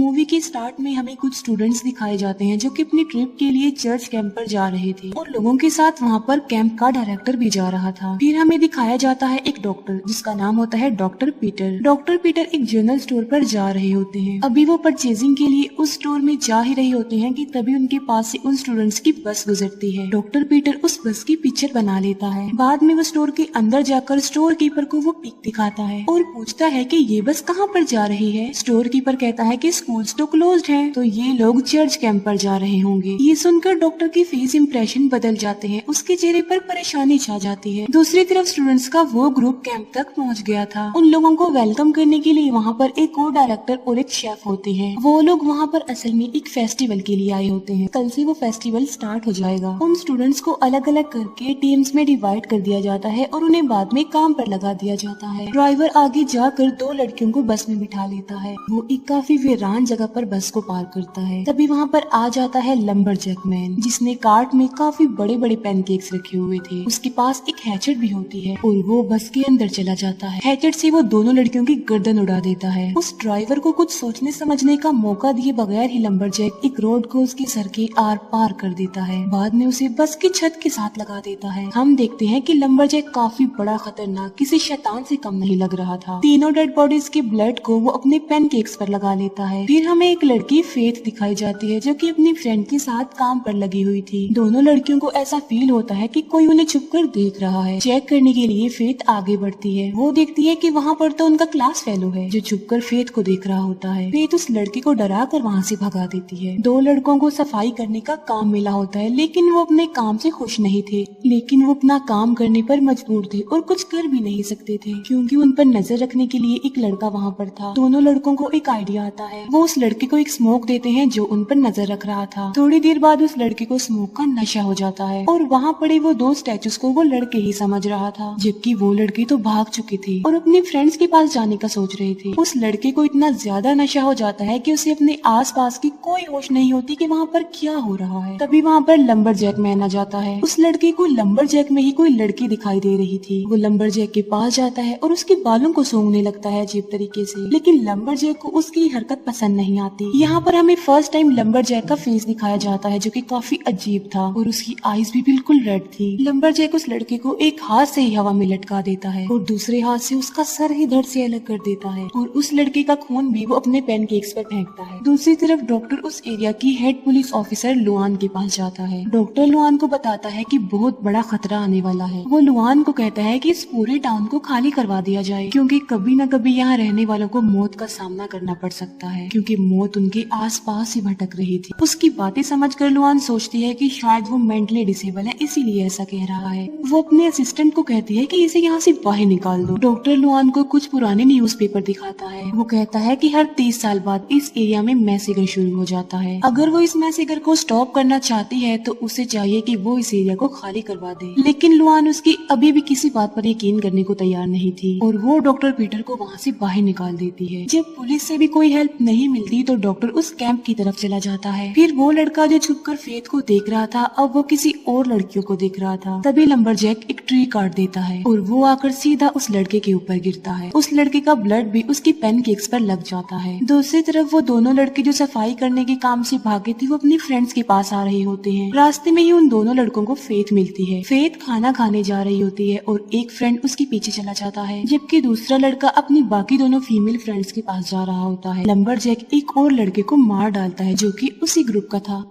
Movie के start में हमें कुछ स्टूडेंट्स दिखाए जाते हैं जो कि अपनी ट्रिप के लिए चर्च कैंप पर जा रहे थे और लोगों के साथ वहाँ पर कैंप का डायरेक्टर भी जा रहा था। फिर हमें दिखाया जाता है एक डॉक्टर जिसका नाम होता है डॉक्टर पीटर। डॉक्टर पीटर एक जनरल स्टोर पर जा रहे होते हैं। अभी वो परचेजिंग के लिए उस स्टोर में जा ही रहे होते हैं कि तभी उनके पास से उन स्टूडेंट्स की बस गुजरती है। डॉक्टर पीटर उस बस की पिक्चर बना लेता है। बाद में वो स्टोर के अंदर जाकर स्टोर कीपर को वो पिक दिखाता है और पूछता है कि ये बस कहाँ पर जा रही है। स्टोर कीपर कहता है कि स्कूल्स तो क्लोज्ड हैं, तो ये लोग चर्च कैंप पर जा रहे होंगे। ये सुनकर डॉक्टर की फेस इंप्रेशन बदल जाते हैं, उसके चेहरे पर परेशानी छा जाती है। दूसरी तरफ स्टूडेंट्स का वो ग्रुप कैंप तक पहुंच गया था। उन लोगों को वेलकम करने के लिए वहाँ पर एक और डायरेक्टर और एक शेफ होते हैं। वो लोग वहाँ पर असल में एक फेस्टिवल के लिए आए होते हैं। कल से वो फेस्टिवल स्टार्ट हो जाएगा। उन स्टूडेंट्स को अलग अलग करके टीम्स में डिवाइड कर दिया जाता है और उन्हें बाद में काम पर लगा दिया जाता है। ड्राइवर आगे जाकर दो लड़कियों को बस में बिठा लेता है। वो एक काफी वीरान जगह पर बस को पार करता है। तभी वहाँ पर आ जाता है लंबरजैक मैन, जिसने कार्ट में काफी बड़े बड़े पैनकेक्स रखे हुए थे। उसके पास एक हैचेट भी होती है और वो बस के अंदर चला जाता है। हैचेट से वो दोनों लड़कियों की गर्दन उड़ा देता है। उस ड्राइवर को कुछ सोचने समझने का मौका दिए बगैर ही लंबरजैक एक रोड को उसके सर के आर पार कर देता है। बाद में उसे बस की छत के साथ लगा देता है। हम देखते हैं कि लंबरजैक काफी बड़ा खतरनाक किसी शैतान से कम नहीं लग रहा था। तीनों डेड बॉडीज के ब्लड को वो अपने पैनकेक्स पर लगा लेता है। फिर हमें एक लड़की फेथ दिखाई जाती है जो कि अपनी फ्रेंड के साथ काम पर लगी हुई थी। दोनों लड़कियों को ऐसा फील होता है कि कोई उन्हें छुपकर देख रहा है। चेक करने के लिए फेथ आगे बढ़ती है। वो देखती है कि वहाँ पर तो उनका क्लास फेलो है जो छुपकर फेथ को देख रहा होता है। फेथ उस लड़की को डरा कर वहाँ से भगा देती है। दो लड़कों को सफाई करने का काम मिला होता है, लेकिन वो अपने काम से खुश नहीं थे। लेकिन वो अपना काम करने पर मजबूर थे और कुछ कर भी नहीं सकते थे क्योंकि उन पर नजर रखने के लिए एक लड़का वहाँ पर था। दोनों लड़कों को एक आइडिया आता है। वो उस लड़के को एक स्मोक देते हैं जो उन पर नजर रख रहा था। थोड़ी देर बाद उस लड़के को स्मोक का नशा हो जाता है और वहाँ पड़े वो दो स्टैचूज को वो लड़के ही समझ रहा था, जबकि वो लड़की तो भाग चुकी थी और अपने फ्रेंड्स के पास जाने का सोच रही थी। उस लड़के को इतना ज्यादा नशा हो जाता है कि उसे अपने आसपास की कोई होश नहीं होती कि वहाँ पर क्या हो रहा है। तभी वहाँ पर लंबरजैक मैन आ जाता है। उस लड़के को लंबरजैक में ही कोई लड़की दिखाई दे रही थी। वो लंबरजैक के पास जाता है और उसके बालों को सूंघने लगता है अजीब तरीके से, लेकिन लंबरजैक को उसकी हरकत पसंद नहीं आती। यहाँ पर हमें फर्स्ट टाइम लंबरजैक का फेस दिखाया जाता है जो कि काफी अजीब था और उसकी आईज भी बिल्कुल रेड थी। लंबरजैक उस लड़के को एक हाथ से ही हवा में लटका देता है और दूसरे हाथ से उसका सर ही धड़ से अलग कर देता है और उस लड़के का खून भी वो अपने पैनकेक्स पर फेंकता है। दूसरी तरफ डॉक्टर उस एरिया की हेड पुलिस ऑफिसर लुआन के पास जाता है। डॉक्टर लुआन को बताता है कि बहुत बड़ा खतरा आने वाला है। वो लुआन को कहता है कि इस पूरे टाउन को खाली करवा दिया जाए क्योंकि कभी न कभी यहाँ रहने वालों को मौत का सामना करना पड़ सकता है, क्योंकि मौत उनके आसपास ही भटक रही थी। उसकी बातें समझकर लुआन सोचती है कि शायद वो मेंटली डिसेबल है, इसीलिए ऐसा कह रहा है। वो अपने असिस्टेंट को कहती है कि इसे यहाँ से बाहर निकाल दो। डॉक्टर लुआन को कुछ पुराने न्यूज़पेपर दिखाता है। वो कहता है कि हर 30 साल बाद इस एरिया में मैसेगर शुरू हो जाता है। अगर वो इस मैसेगर को स्टॉप करना चाहती है तो उसे चाहिए कि वो इस एरिया को खाली करवा दे, लेकिन लुआन उसकी अभी भी किसी बात पर यकीन करने को तैयार नहीं थी और वो डॉक्टर पीटर को वहाँ से बाहर निकाल देती है। जब पुलिस से भी कोई हेल्प नहीं मिलती तो डॉक्टर उस कैंप की तरफ चला जाता है। फिर वो लड़का जो छुपकर फेथ को देख रहा था अब वो किसी और लड़कियों को देख रहा था। तभी लंबरजैक एक ट्री काट देता है और वो आकर सीधा उस लड़के के ऊपर गिरता है। उस लड़के का ब्लड भी उसकी पैनकेक्स पर लग जाता है। दूसरी तरफ वो दोनों लड़के जो सफाई करने के काम से भागे थे वो अपनी फ्रेंड्स के पास आ रहे होते हैं। रास्ते में ही उन दोनों लड़कों को फेथ मिलती है। फेथ खाना खाने जा रही होती है और एक फ्रेंड उसके पीछे चला जाता है, जबकि दूसरा लड़का अपनी बाकी दोनों फीमेल फ्रेंड्स के पास जा रहा होता है। लंबरजैक एक और लड़के को मार डालता है जो कि उसी ग्रुप का था।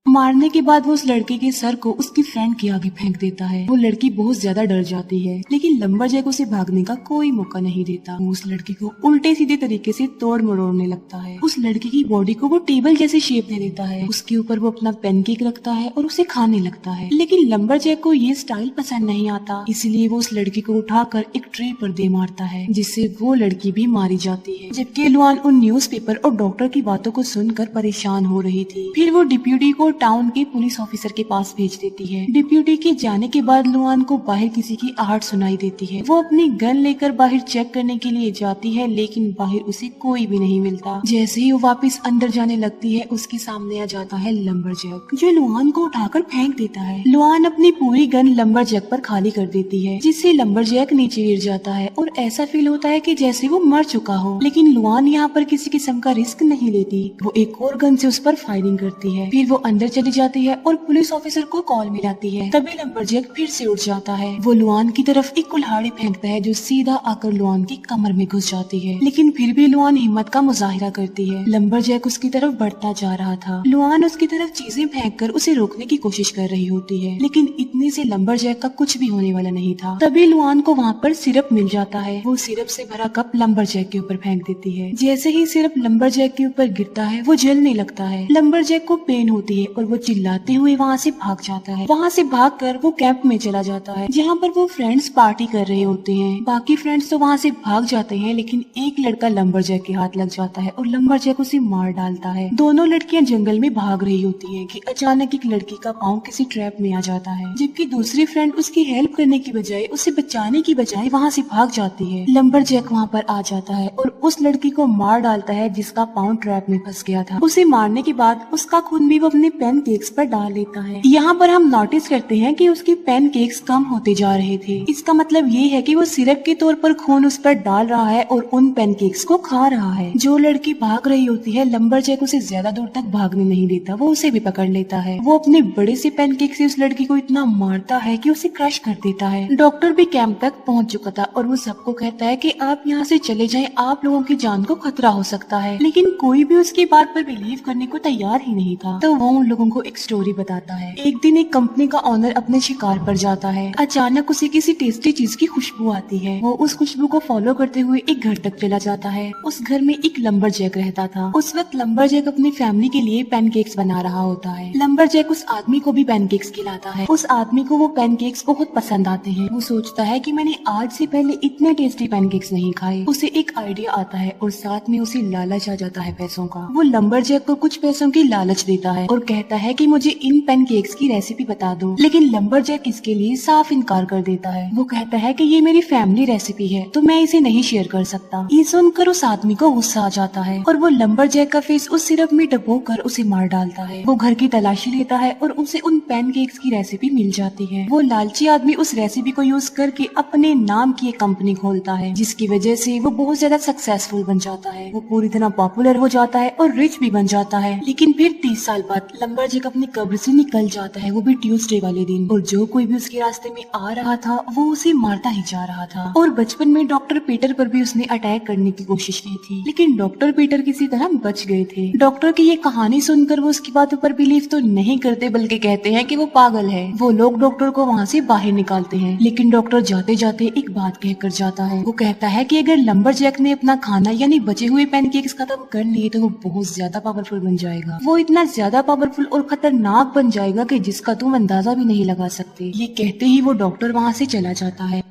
मारने के बाद वो उस लड़के के सर को उसकी फ्रेंड के आगे फेंक देता है। वो लड़की बहुत ज्यादा डर जाती है, लेकिन लंबरजैक उसे भागने का कोई मौका नहीं देता। वो उस लड़की को उल्टे सीधे तरीके से तोड़ मरोड़ने लगता है। उस लड़की की बॉडी को वो टेबल जैसे शेप दे देता है। उसके ऊपर वो अपना पैनकेक रखता है और उसे खाने लगता है, लेकिन लंबरजैक को ये स्टाइल पसंद नहीं आता, इसलिए वो उस लड़की को उठाकर एक ट्री पर दे मारता है, जिससे वो लड़की भी मारी जाती है। जबकि लुआन उन न्यूज़पेपर और डॉक्टर की बातों को सुनकर परेशान हो रही थी। फिर वो डिप्यूटी को टाउन के पुलिस ऑफिसर के पास भेज देती है। डिप्यूटी के जाने के बाद लुआन को बाहर किसी की आहट सुनाई देती है। वो अपनी गन लेकर बाहर चेक करने के लिए जाती है, लेकिन बाहर उसे कोई भी नहीं मिलता। जैसे ही वो वापस अंदर जाने लगती है, उसके सामने आ जाता है लंबरजैक, जो लुआन को उठाकर फेंक देता है। लुआन अपनी पूरी गन लंबरजैक पर खाली कर देती है, जिससे लंबरजैक नीचे गिर जाता है और ऐसा फील होता है कि जैसे वो मर चुका हो। लेकिन लुआन यहाँ पर किसी किस्म का रिस्क नहीं लेती। वो एक और गन से उस पर फायरिंग करती है। फिर वो अंदर चली जाती है और पुलिस ऑफिसर को कॉल मिलाती है। तभी लंबरजैक फिर से उठ जाता है। वो लुआन की तरफ एक कुल्हाड़ी फेंकता है, जो सीधा आकर लुआन की कमर में घुस जाती है। लेकिन फिर भी लुआन हिम्मत का मुजाहिरा करती है। लंबरजैक उसकी तरफ बढ़ता जा रहा था। लुआन उसकी तरफ चीजें फेंककर उसे रोकने की कोशिश कर रही होती है, लेकिन इतने से लंबरजैक का कुछ भी होने वाला नहीं था। तभी लुआन को वहाँ पर सिरप मिल जाता है। वो सिरप से भरा कप लंबरजैक के ऊपर फेंक देती है। जैसे ही सिरप लंबरजैक के ऊपर गिरता है, वो जलने लगता है। लंबरजैक को पेन होती है और वो चिल्लाते हुए वहाँ से भाग जाता है। वहाँ से भागकर वो कैंप में चला जाता है, जहाँ पर वो फ्रेंड्स पार्टी कर रहे होते हैं। बाकी फ्रेंड्स तो वहाँ से भाग जाते हैं, लेकिन एक लड़का लंबरजैक के हाथ लग जाता है और लंबरजैक उसे मार डालता है। दोनों लड़कियां जंगल में भाग रही होती हैं कि अचानक एक लड़की का पाँव किसी ट्रैप में आ जाता है, जबकि दूसरी फ्रेंड उसकी हेल्प करने की बजाय, उसे बचाने की बजाय वहाँ से भाग जाती है। लंबरजैक वहाँ पर आ जाता है और उस लड़की को मार डालता है जिसका पाँव ट्रैप में फंस गया था। उसे मारने के बाद उसका खून भी वो अपने पैनकेक्स पर डाल लेता है। यहाँ पर हम नोटिस करते हैं कि उसके पैनकेक्स कम होते जा रहे थे। इसका मतलब ये है कि वो सिरप के तौर पर खून उस पर डाल रहा है और उन पैनकेक्स को खा रहा है। जो लड़की भाग रही होती है, लंबरजैक उसे ज्यादा दूर तक भागने नहीं देता, वो उसे भी पकड़ लेता है। वो अपने बड़े से पैनकेक से उस लड़की को इतना मारता है कि उसे क्रश कर देता है। डॉक्टर भी कैंप तक पहुंच चुका था और वो सबको कहता है कि आप यहाँ से चले जाएं, आप लोगों की जान को खतरा हो सकता है। लेकिन कोई भी उसकी बात पर बिलीव करने को तैयार ही नहीं था। तो वो उन लोगों को एक स्टोरी बताता है। एक दिन एक कंपनी का ऑनर अपने शिकार पर जाता है। अचानक उसे किसी टेस्टी चीज की खुशबू आती है। वो उस खुशबू को फॉलो करते हुए एक घर तक चला जाता है। उस घर में एक लंबरजैक रहता था। उस वक्त लंबरजैक अपनी फैमिली के लिए पैनकेक्स बना रहा होता है। लंबरजैक उस आदमी को भी पैनकेक्स खिलाता है। उस आदमी को वो पैनकेक्स बहुत पसंद आते हैं। वो सोचता है कि मैंने आज से पहले इतने टेस्टी पैनकेक्स नहीं खाए। उसे एक आइडिया आता है और साथ में उसे लालच आ जाता है पैसों का। वो लंबरजैक को कुछ पैसों की लालच देता है और कहता है कि मुझे इन पैनकेक्स की रेसिपी बता दो। लेकिन लंबरजैक इसके लिए साफ इनकार कर देता है। वो कहता है कि ये मेरी फैमिली रेसिपी है, तो मैं इसे नहीं शेयर कर सकता। ये सुनकर उस आदमी को गुस्सा आ जाता है और वो लंबरजैक का फेस उस सिरप में डुबोकर उसे मार डालता है। वो घर की तलाशी लेता है और उसे उन पैनकेक्स की रेसिपी मिल जाती है। वो लालची आदमी उस रेसिपी को यूज करके अपने नाम की एक कंपनी खोलता है, जिसकी वजह से वो बहुत ज्यादा सक्सेसफुल बन जाता है। वो पूरी तरह पॉपुलर हो जाता है और रिच भी बन जाता है। लेकिन फिर 30 साल बाद लंबरजैक अपनी कब्र से निकल जाता है, वो भी ट्यूसडे वाले दिन। और जो कोई भी उसके रास्ते में आ रहा था, वो उसे मारता ही जा रहा था। और बचपन में डॉक्टर पीटर पर भी उसने अटैक करने की कोशिश की थी, लेकिन डॉक्टर पीटर किसी तरह बच गए थे। डॉक्टर की ये कहानी सुनकर वो उसकी बातों पर बिलीव तो नहीं करते, बल्कि कहते हैं कि वो पागल है। वो लोग डॉक्टर को वहाँ से बाहर निकालते हैं, लेकिन डॉक्टर जाते जाते एक बात कहकर जाता है। वो कहता है कि अगर लंबरजैक ने अपना खाना यानी बचे हुए पैनकेक्स खत्म कर लिए, तो वो बहुत ज्यादा पावरफुल बन जाएगा। वो इतना ज्यादा पावरफुल और खतरनाक बन जाएगा कि जिसका तुम अंदाजा भी नहीं लगा सकते। ये कहते ही वो डॉक्टर वहाँ से चला जाता है।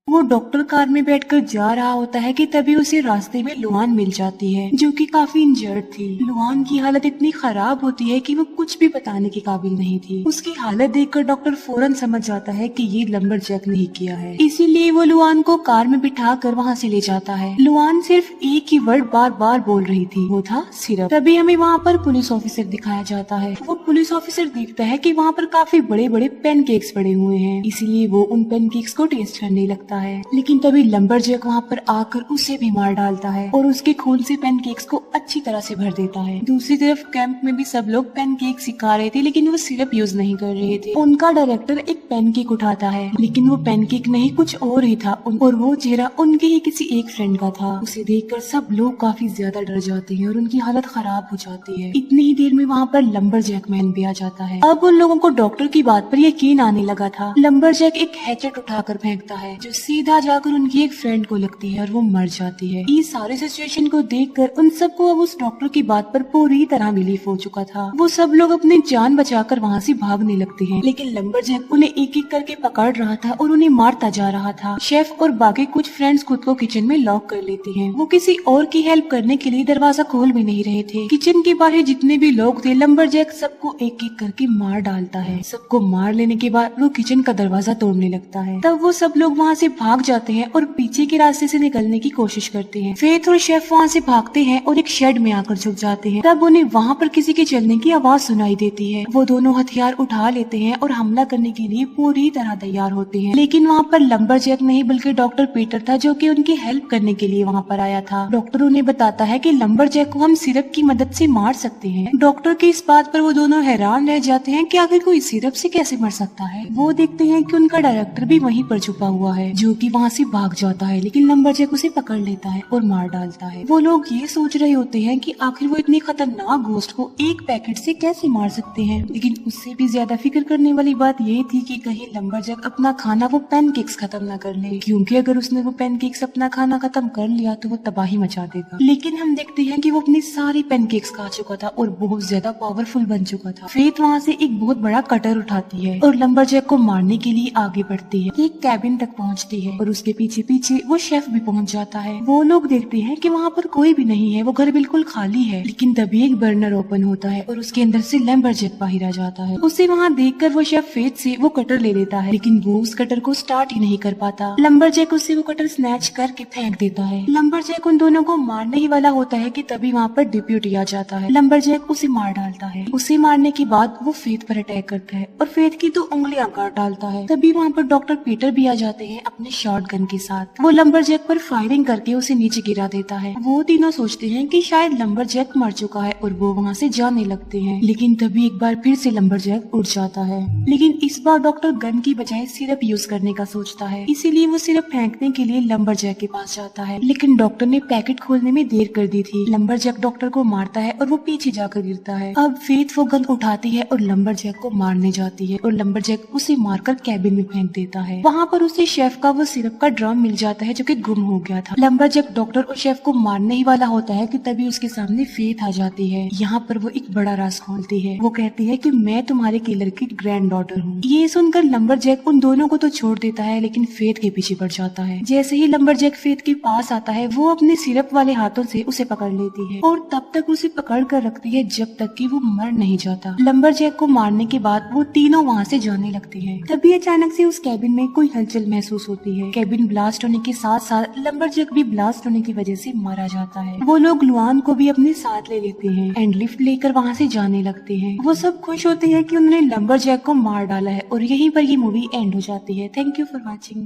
वो डॉक्टर कार में बैठकर जा रहा होता है कि तभी उसे रास्ते में लुआन मिल जाती है, जो कि काफी इंजर्ड थी। लुआन की हालत इतनी खराब होती है कि वो कुछ भी बताने के काबिल नहीं थी। उसकी हालत देखकर डॉक्टर फौरन समझ जाता है कि ये लंबरजैक नहीं किया है, इसीलिए वो लुआन को कार में बिठा कर वहाँ से ले जाता है। लुआन सिर्फ एक ही वर्ड बार बार बोल रही थी, वो था सिरप। तभी हमें वहाँ पर पुलिस ऑफिसर दिखाया जाता है। वो पुलिस ऑफिसर देखता है कि वहाँ पर काफी बड़े बड़े पैनकेक्स पड़े हुए हैं, इसीलिए वो उन पैनकेक्स को टेस्ट करने लगता है। लेकिन तभी लंबरजैक वहाँ पर आकर उसे भी मार डालता है और उसके खून से पैनकेक्स को अच्छी तरह से भर देता है। दूसरी तरफ कैंप में भी सब लोग पैनकेक सिखा रहे थे, लेकिन वो सिरप यूज नहीं कर रहे थे। उनका डायरेक्टर एक पैनकेक उठाता है, लेकिन वो पैनकेक नहीं कुछ और ही था और वो चेहरा उनके ही किसी एक फ्रेंड का था। उसे देखकर सब लोग काफी ज्यादा डर जाते हैं और उनकी हालत खराब हो जाती है। इतनी ही देर में वहाँ पर लंबरजैक मैन भी आ जाता है। अब उन लोगों को डॉक्टर की बात पर यकीन आने लगा था। लंबरजैक एक हैचेट उठाकर फेंकता है, जो सीधा जाकर उनकी एक फ्रेंड को लगती है और वो मर जाती है। इस सारे सिचुएशन को देखकर उन सबको अब उस डॉक्टर की बात पर पूरी तरह बिलीफ हो चुका था। वो सब लोग अपनी जान बचाकर वहाँ से भागने लगते हैं, लेकिन लंबरजैक उन्हें एक एक करके पकड़ रहा था और उन्हें मारता जा रहा था। शेफ और बाकी कुछ फ्रेंड्स खुद को किचन में लॉक कर लेते हैं। वो किसी और की हेल्प करने के लिए दरवाजा खोल भी नहीं रहे थे। किचन के बाहर जितने भी लोग थे, लंबरजैक सबको एक एक करके मार डालता है। सबको मार लेने के बाद वो किचन का दरवाजा तोड़ने लगता है। तब वो सब लोग वहाँ से भाग जाते हैं और पीछे के रास्ते से निकलने की कोशिश करते हैं। फेथ और शेफ वहाँ से भागते हैं और एक शेड में आकर छुप जाते हैं। तब उन्हें वहाँ पर किसी के चलने की आवाज सुनाई देती है। वो दोनों हथियार उठा लेते हैं और हमला करने के लिए पूरी तरह तैयार होते हैं, लेकिन वहाँ पर लंबरजैक नहीं बल्कि डॉक्टर पीटर था जो कि उनकी हेल्प करने के लिए वहाँ पर आया था। डॉक्टर उन्हें बताता है कि लंबरजैक को हम सिरप की मदद से मार सकते हैं। डॉक्टर की इस बात पर वो दोनों हैरान रह जाते हैं कि आखिर कोई सिरप से कैसे मर सकता है। वो देखते हैं कि उनका डायरेक्टर भी वहीं पर छुपा हुआ है, जो कि वहाँ से भाग जाता है, लेकिन लंबरजैक उसे पकड़ लेता है और मार डालता है। वो लोग ये सोच रहे होते हैं कि आखिर वो इतनी खतरनाक घोस्ट को एक पैकेट से कैसे मार सकते हैं, लेकिन उससे भी ज्यादा फिक्र करने वाली बात ये थी कि कहीं लंबरजैक अपना खाना वो पैनकेक्स खत्म न कर ले, क्योंकि अगर उसने वो पैनकेक्स अपना खाना खत्म कर लिया तो वो तबाही मचा देगा। लेकिन हम देखते हैं कि वो अपनी सारी पैनकेक्स खा चुका था और बहुत ज्यादा पावरफुल बन चुका था। फेथ वहाँ से एक बहुत बड़ा कटर उठाती है और लंबरजैक को मारने के लिए आगे बढ़ती है। एक कैबिन तक पहुँचती है और उसके पीछे पीछे वो शेफ भी पहुँच जाता है। वो लोग देखते हैं कि वहाँ पर कोई भी नहीं है, वो घर बिल्कुल खाली है, लेकिन तभी एक बर्नर ओपन होता है और उसके अंदर से लंबरजैक बाहर आ जाता है। उसे वहाँ देखकर वो शेफ फेथ से वो कटर ले लेता है, लेकिन वो उस कटर को स्टार्ट ही नहीं कर पाता। लंबरजैक उससे वो कटर स्नैच करके फेंक देता है। लंबरजैक उन दोनों को मारने ही वाला होता है कि तभी वहाँ पर डिप्यूटी आ जाता है। लंबरजैक उसे मार डालता है। उसे मारने के बाद वो फेथ पर अटैक करता है और फेथ की 2 उंगलियां काट डालता है। तभी वहाँ पर डॉक्टर पीटर भी आ जाते हैं अपने शॉटगन के साथ। वो लंबरजैक पर फायरिंग करके उसे नीचे गिरा देता है। वो तीनों सोचते हैं कि शायद लंबरजैक मर चुका है और वो वहाँ से जाने लगते हैं, लेकिन तभी एक बार फिर से लंबरजैक उठ जाता है। लेकिन इस बार डॉक्टर गन की बजाय सिरप यूज करने का सोचता है, इसीलिए वो सिरप फेंकने के लिए लंबरजैक के पास जाता है, लेकिन डॉक्टर ने पैकेट खोलने में देर कर दी थी। लंबरजैक डॉक्टर को मारता है और वो पीछे जाकर गिरता है। अब फेथ वो गन उठाती है और लंबरजैक को मारने जाती है और लंबरजैक उसे मारकर कैबिन में फेंक देता है। वहाँ पर उसे शेफ का वो सिरप का ड्रम मिल जाता है जो कि गुम हो गया था। लंबरजैक डॉक्टर और शेफ को मारने ही वाला होता है कि तभी उसके सामने फेथ आ जाती है। यहाँ पर वो एक बड़ा राज खोलती है। वो कहती है कि मैं तुम्हारे किलर की ग्रैंड डॉटर हूँ। ये सुनकर लंबरजैक उन दोनों को तो छोड़ देता है, लेकिन फेथ के पीछे पड़ जाता है। जैसे ही लंबरजैक फेथ के पास आता है, वो अपने सिरप वाले हाथों से उसे पकड़ लेती है और तब तक उसे पकड़ कर रखती है जब तक कि वो मर नहीं जाता। लंबरजैक को मारने के बाद वो तीनों वहाँ से जाने लगते हैं। तभी अचानक से उस कैबिन में कोई हलचल महसूस होती है। कैबिन ब्लास्ट होने के साथ साथ लंबरजैक भी ब्लास्ट होने की वजह से मारा जाता है। वो लोग लुआन को भी अपने साथ ले लेते हैं एंड लिफ्ट लेकर वहाँ से जाने लगते हैं। वो सब खुश होते हैं कि उन्होंने लंबरजैक को मार डाला है और यहीं पर ये मूवी एंड हो जाती है। Thank you for watching.